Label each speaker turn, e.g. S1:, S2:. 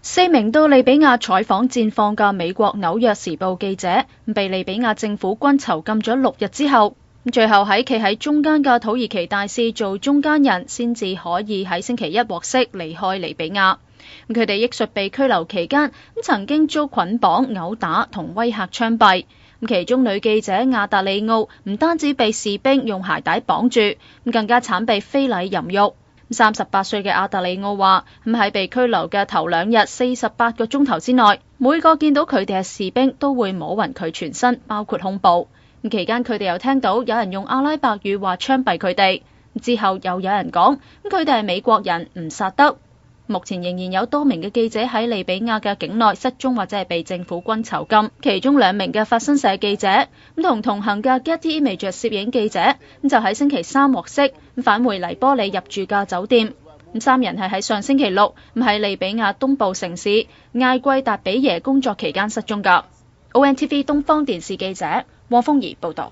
S1: 4名到利比亞採訪戰況嘅美國紐約時報記者，被利比亞政府軍囚禁咗6日之後，最後喺企喺中間嘅土耳其大使做中間人，先至可以喺星期一獲釋離開利比亞。佢哋憶述被拘留期間，曾經遭捆綁、毆打同威嚇槍斃。其中女記者亞達利奧唔單止被士兵用鞋帶綁住，更加慘被非禮淫辱。38歲嘅亞達利奧話：喺被拘留嘅頭2日48個鐘頭之內，每個見到佢哋嘅士兵都會摸勻佢全身，包括胸部。期間佢哋又聽到有人用阿拉伯語話槍斃佢哋，之後又有人講佢哋係美國人，唔殺得。目前仍然有多名嘅記者喺利比亞嘅境內失蹤或者係被政府軍囚禁，其中2名嘅法新社記者同行嘅 Getty Images 攝影記者就喺星期3獲釋，返回黎波里入住嘅酒店。3人係喺上星期6喺利比亞東部城市艾季達比耶工作期間失蹤㗎。ONTV 東方電視記者汪峰儀報道。